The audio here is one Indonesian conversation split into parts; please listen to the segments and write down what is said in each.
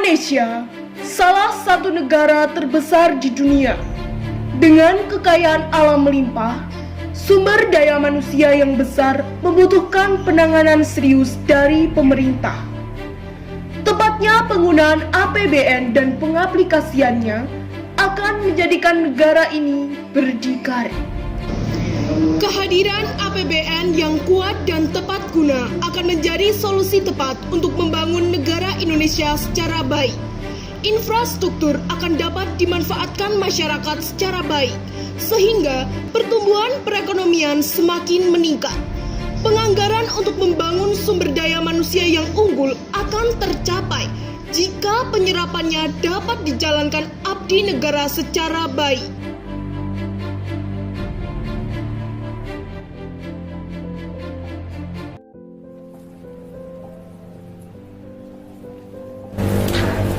Indonesia, salah satu negara terbesar di dunia, dengan kekayaan alam melimpah, sumber daya manusia yang besar membutuhkan penanganan serius dari pemerintah. Tepatnya penggunaan APBN dan pengaplikasiannya akan menjadikan negara ini berdikari. Kehadiran APBN yang kuat dan tepat guna akan menjadi solusi tepat untuk membangun negara Indonesia secara baik. Infrastruktur akan dapat dimanfaatkan masyarakat secara baik, sehingga pertumbuhan perekonomian semakin meningkat. Penganggaran untuk membangun sumber daya manusia yang unggul akan tercapai jika penyerapannya dapat dijalankan abdi negara secara baik.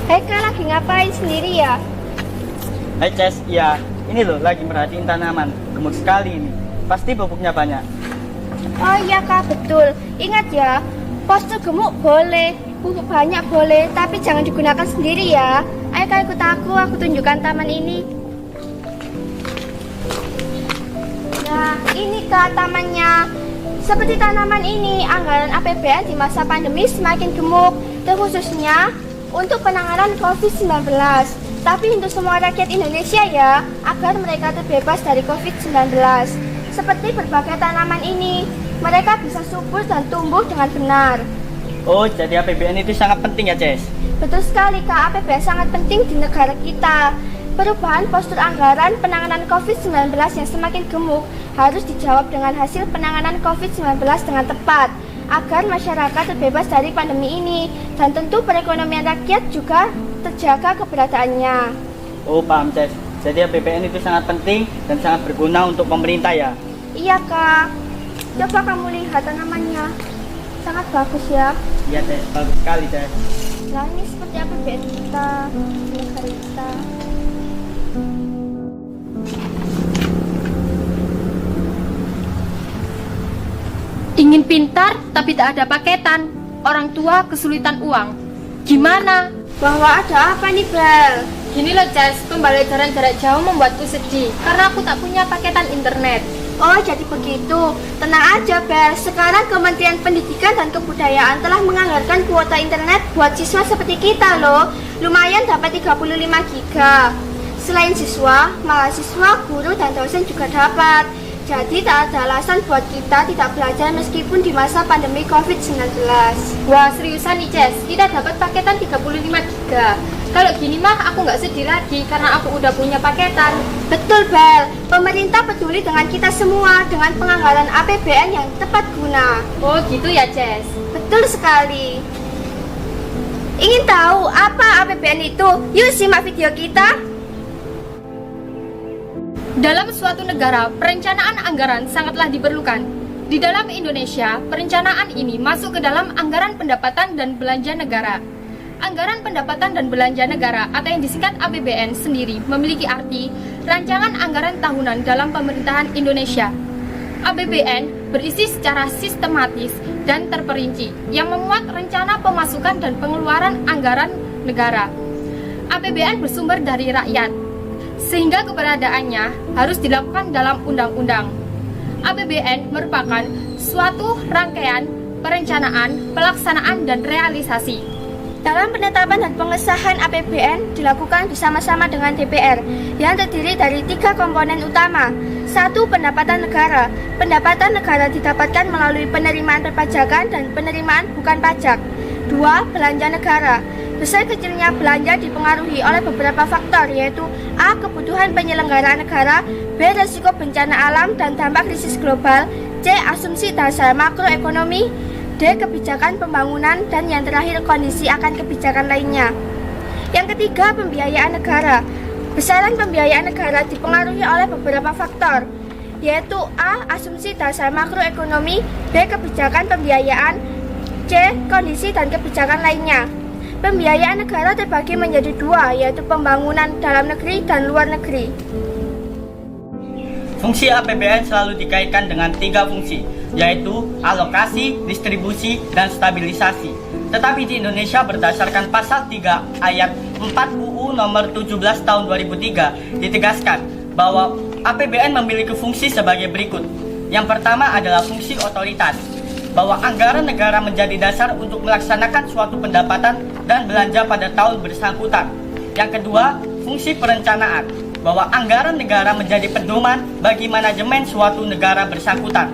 Hai Kak, lagi ngapain sendiri ya? Hai Ces, iya, ini loh lagi merhatiin tanaman, gemuk sekali ini, pasti pupuknya banyak. Oh iya Kak, betul. Ingat ya, postur gemuk boleh, pupuk banyak boleh, tapi jangan digunakan sendiri ya. Ayo Kak, ikut aku tunjukkan taman ini. Nah, ini Kak tamannya. Seperti tanaman ini, anggaran APBN di masa pandemi semakin gemuk, terkhususnya untuk penanganan COVID-19. Tapi untuk semua rakyat Indonesia ya, agar mereka terbebas dari COVID-19. Seperti berbagai tanaman ini, mereka bisa subur dan tumbuh dengan benar. Oh, jadi APBN itu sangat penting ya Ces? Betul sekali Kak, APBN sangat penting di negara kita. Perubahan postur anggaran penanganan COVID-19 yang semakin gemuk harus dijawab dengan hasil penanganan COVID-19 dengan tepat, agar masyarakat terbebas dari pandemi ini, dan tentu perekonomian rakyat juga terjaga keberadaannya. Oh, paham Ces, jadi APBN itu sangat penting dan sangat berguna untuk pemerintah ya? Iya Kak, coba kamu lihat tanamannya, sangat bagus ya. Iya Ces, bagus sekali Ces. Nah ini seperti APBN kita, negara kita. Ingin pintar tapi tak ada paketan. Orang tua kesulitan uang. Gimana? Bahwa ada apa nih Bel? Gini loh Ces, pembelajaran jarak jauh membuatku sedih karena aku tak punya paketan internet. Oh jadi begitu. Tenang aja Bel, sekarang Kementerian Pendidikan dan Kebudayaan telah menganggarkan kuota internet buat siswa seperti kita loh. Lumayan dapat 35 giga. Selain siswa, mahasiswa, guru, dan dosen juga dapat. Jadi tak ada alasan buat kita tidak belajar meskipun di masa pandemi COVID-19. Wah seriusan nih Ces, kita dapat paketan 35 giga. Kalau gini mah aku nggak sedih lagi karena aku udah punya paketan. Betul Bel, pemerintah peduli dengan kita semua dengan penganggaran APBN yang tepat guna. Oh gitu ya Ces. Betul sekali. Ingin tahu apa APBN itu? Yuk simak video kita. Dalam suatu negara, perencanaan anggaran sangatlah diperlukan. Di dalam Indonesia, perencanaan ini masuk ke dalam anggaran pendapatan dan belanja negara. Anggaran pendapatan dan belanja negara atau yang disingkat APBN sendiri memiliki arti rancangan anggaran tahunan dalam pemerintahan Indonesia. APBN berisi secara sistematis dan terperinci yang memuat rencana pemasukan dan pengeluaran anggaran negara. APBN bersumber dari rakyat, sehingga keberadaannya harus dilakukan dalam undang-undang. APBN merupakan suatu rangkaian perencanaan, pelaksanaan, dan realisasi. Dalam penetapan dan pengesahan APBN dilakukan bersama-sama dengan DPR yang terdiri dari 3 komponen utama. 1. Pendapatan negara. Pendapatan negara didapatkan melalui penerimaan perpajakan dan penerimaan bukan pajak. 2. Belanja negara. Besar kecilnya belanja dipengaruhi oleh beberapa faktor, yaitu A. Kebutuhan penyelenggaraan negara, B. Risiko bencana alam dan dampak krisis global, C. Asumsi dasar makroekonomi, D. Kebijakan pembangunan, dan yang terakhir kondisi akan kebijakan lainnya. Yang ketiga, pembiayaan negara. Besaran pembiayaan negara dipengaruhi oleh beberapa faktor, yaitu A. Asumsi dasar makroekonomi, B. Kebijakan pembiayaan, C. Kondisi dan kebijakan lainnya. Pembiayaan negara terbagi menjadi 2, yaitu pembangunan dalam negeri dan luar negeri. Fungsi APBN selalu dikaitkan dengan 3 fungsi, yaitu alokasi, distribusi, dan stabilisasi. Tetapi di Indonesia berdasarkan pasal 3 ayat 4 UU nomor 17 tahun 2003 ditegaskan bahwa APBN memiliki fungsi sebagai berikut. Yang pertama adalah fungsi otoritas, bahwa anggaran negara menjadi dasar untuk melaksanakan suatu pendapatan dan belanja pada tahun bersangkutan. Yang kedua, fungsi perencanaan, bahwa anggaran negara menjadi pedoman bagi manajemen suatu negara bersangkutan.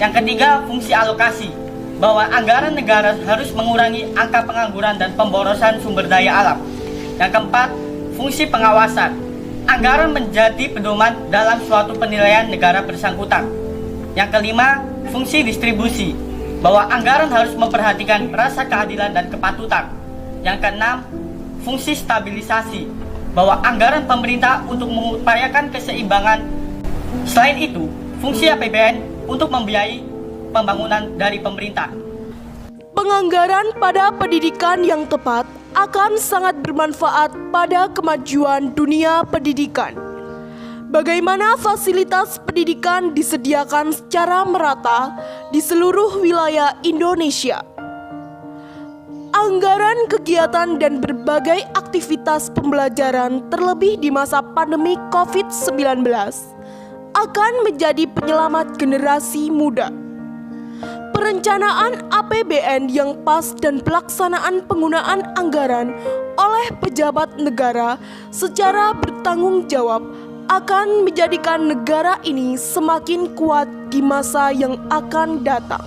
Yang ketiga, fungsi alokasi, bahwa anggaran negara harus mengurangi angka pengangguran dan pemborosan sumber daya alam. Yang keempat, fungsi pengawasan, anggaran menjadi pedoman dalam suatu penilaian negara bersangkutan. Yang kelima, fungsi distribusi, bahwa anggaran harus memperhatikan rasa keadilan dan kepatutan. Yang keenam, fungsi stabilisasi, bahwa anggaran pemerintah untuk mengupayakan keseimbangan. Selain itu, fungsi APBN untuk membiayai pembangunan dari pemerintah. Penganggaran pada pendidikan yang tepat akan sangat bermanfaat pada kemajuan dunia pendidikan. Bagaimana fasilitas pendidikan disediakan secara merata di seluruh wilayah Indonesia. Anggaran kegiatan dan berbagai aktivitas pembelajaran terlebih di masa pandemi COVID-19 akan menjadi penyelamat generasi muda. Perencanaan APBN yang pas dan pelaksanaan penggunaan anggaran oleh pejabat negara secara bertanggung jawab akan menjadikan negara ini semakin kuat di masa yang akan datang.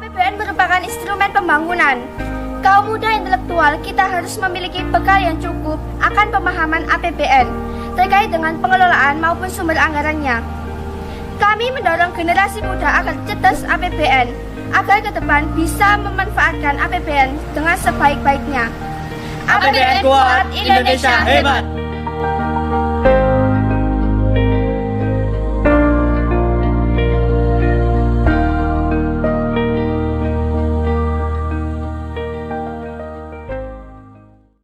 APBN merupakan instrumen pembangunan. Kaum muda intelektual kita harus memiliki bekal yang cukup akan pemahaman APBN terkait dengan pengelolaan maupun sumber anggarannya. Kami mendorong generasi muda agar cerdas APBN, agar ke depan bisa memanfaatkan APBN dengan sebaik-baiknya. APBN kuat, Indonesia hebat.